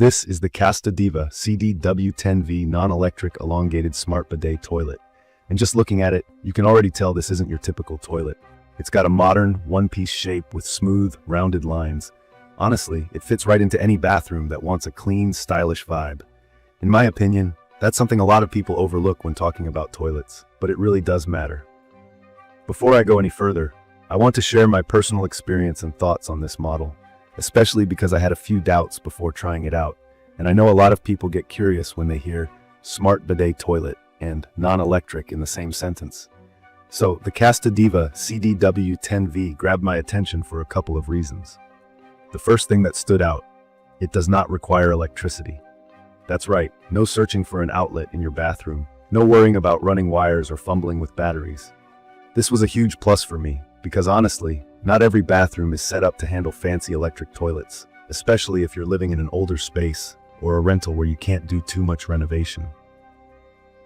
This is the CASTA DIVA CD-W10V non-electric elongated smart bidet toilet. And just looking at it, you can already tell this isn't your typical toilet. It's got a modern, one-piece shape with smooth, rounded lines. Honestly, it fits right into any bathroom that wants a clean, stylish vibe. In my opinion, that's something a lot of people overlook when talking about toilets, but it really does matter. Before I go any further, I want to share my personal experience and thoughts on this model, especially because I had a few doubts before trying it out, and I know a lot of people get curious when they hear smart bidet toilet and non-electric in the same sentence. So the CASTA DIVA CD-W10V grabbed my attention for a couple of reasons. The first thing that stood out, it does not require electricity. That's right, no searching for an outlet in your bathroom, no worrying about running wires or fumbling with batteries. This was a huge plus for me, because honestly, not every bathroom is set up to handle fancy electric toilets, especially if you're living in an older space or a rental where you can't do too much renovation.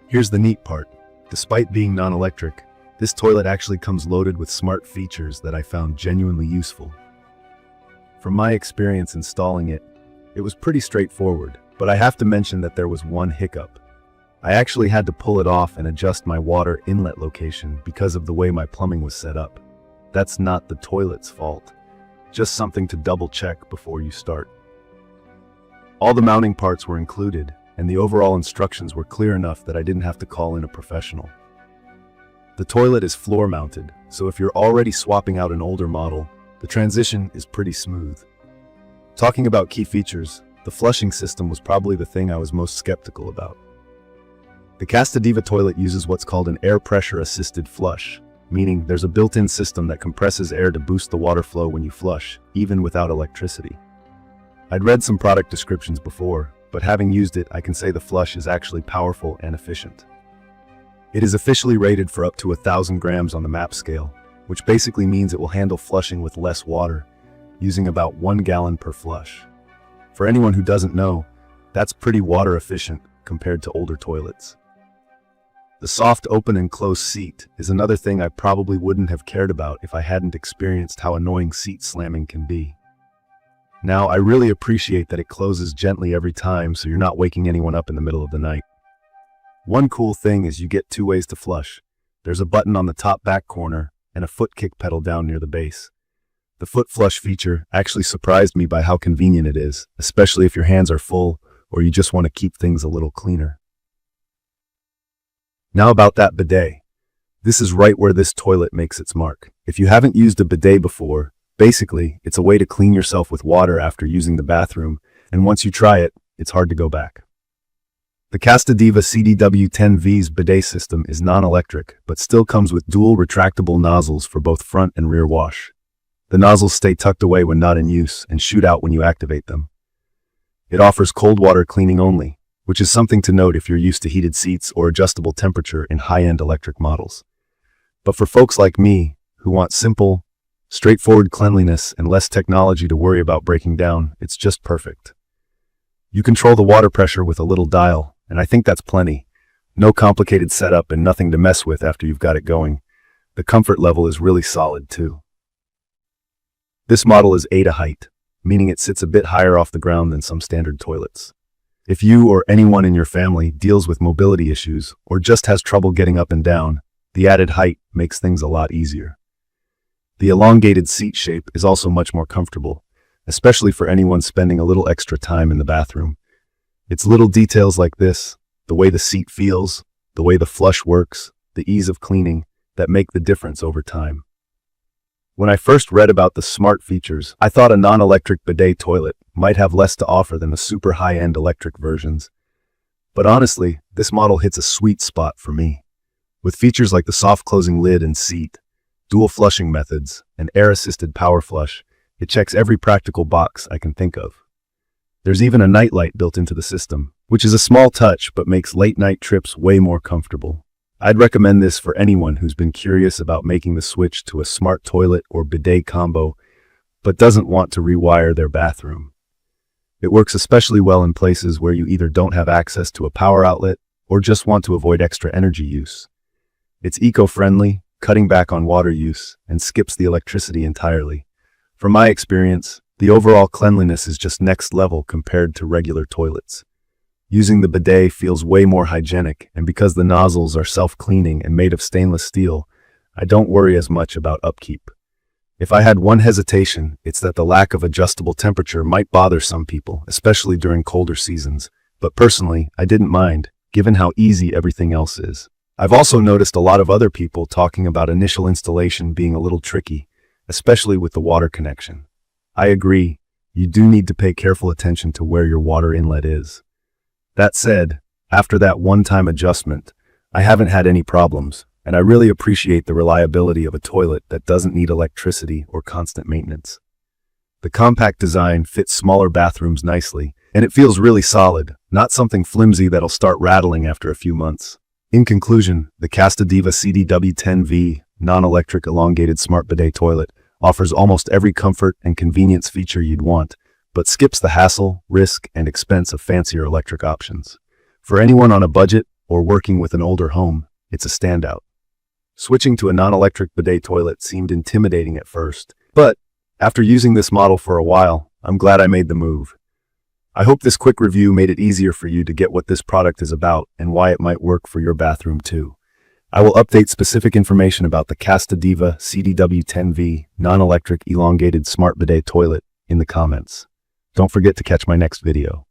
Here's the neat part. Despite being non-electric, this toilet actually comes loaded with smart features that I found genuinely useful. From my experience installing it, it was pretty straightforward, but I have to mention that there was one hiccup. I actually had to pull it off and adjust my water inlet location because of the way my plumbing was set up. That's not the toilet's fault, just something to double check before you start. All the mounting parts were included, and the overall instructions were clear enough that I didn't have to call in a professional. The toilet is floor mounted, so if you're already swapping out an older model, the transition is pretty smooth. Talking about key features, the flushing system was probably the thing I was most skeptical about. The CASTA DIVA toilet uses what's called an air pressure assisted flush, meaning there's a built-in system that compresses air to boost the water flow when you flush, even without electricity. I'd read some product descriptions before, but having used it, I can say the flush is actually powerful and efficient. It is officially rated for up to 1,000 grams on the MAP scale, which basically means it will handle flushing with less water, using about 1 gallon per flush. For anyone who doesn't know, that's pretty water efficient compared to older toilets. The soft open and close seat is another thing I probably wouldn't have cared about if I hadn't experienced how annoying seat slamming can be. Now, I really appreciate that it closes gently every time so you're not waking anyone up in the middle of the night. One cool thing is you get 2 ways to flush. There's a button on the top back corner and a foot kick pedal down near the base. The foot flush feature actually surprised me by how convenient it is, especially if your hands are full or you just want to keep things a little cleaner. Now about that bidet. This is right where this toilet makes its mark. If you haven't used a bidet before, basically, it's a way to clean yourself with water after using the bathroom, and once you try it, it's hard to go back. The CASTA DIVA CD-W10V's bidet system is non-electric, but still comes with dual retractable nozzles for both front and rear wash. The nozzles stay tucked away when not in use and shoot out when you activate them. It offers cold water cleaning only, which is something to note if you're used to heated seats or adjustable temperature in high-end electric models. But for folks like me, who want simple, straightforward cleanliness and less technology to worry about breaking down, it's just perfect. You control the water pressure with a little dial, and I think that's plenty. No complicated setup and nothing to mess with after you've got it going. The comfort level is really solid too. This model is A to height, meaning it sits a bit higher off the ground than some standard toilets. If you or anyone in your family deals with mobility issues or just has trouble getting up and down, the added height makes things a lot easier. The elongated seat shape is also much more comfortable, especially for anyone spending a little extra time in the bathroom. It's little details like this, the way the seat feels, the way the flush works, the ease of cleaning, that make the difference over time. When I first read about the smart features, I thought a non-electric bidet toilet might have less to offer than the super high-end electric versions. But honestly, this model hits a sweet spot for me. With features like the soft closing lid and seat, dual flushing methods, and air-assisted power flush, it checks every practical box I can think of. There's even a nightlight built into the system, which is a small touch but makes late-night trips way more comfortable. I'd recommend this for anyone who's been curious about making the switch to a smart toilet or bidet combo, but doesn't want to rewire their bathroom. It works especially well in places where you either don't have access to a power outlet or just want to avoid extra energy use. It's eco-friendly, cutting back on water use, and skips the electricity entirely. From my experience, The overall cleanliness is just next level compared to regular toilets. Using the bidet feels way more hygienic, and because the nozzles are self-cleaning and made of stainless steel, I don't worry as much about upkeep. If I had one hesitation, it's that the lack of adjustable temperature might bother some people, especially during colder seasons. But personally, I didn't mind, given how easy everything else is. I've also noticed a lot of other people talking about initial installation being a little tricky, especially with the water connection. I agree, you do need to pay careful attention to where your water inlet is. That said, after that one-time adjustment, I haven't had any problems, and I really appreciate the reliability of a toilet that doesn't need electricity or constant maintenance. The compact design fits smaller bathrooms nicely, and it feels really solid, not something flimsy that'll start rattling after a few months. In conclusion, the CASTA DIVA CD-W10V non-electric elongated smart bidet toilet offers almost every comfort and convenience feature you'd want, but skips the hassle, risk, and expense of fancier electric options. For anyone on a budget or working with an older home, it's a standout. Switching to a non-electric bidet toilet seemed intimidating at first, but after using this model for a while, I'm glad I made the move. I hope this quick review made it easier for you to get what this product is about and why it might work for your bathroom too. I will update specific information about the CASTA DIVA CD-W10V non-electric elongated smart bidet toilet in the comments. Don't forget to catch my next video.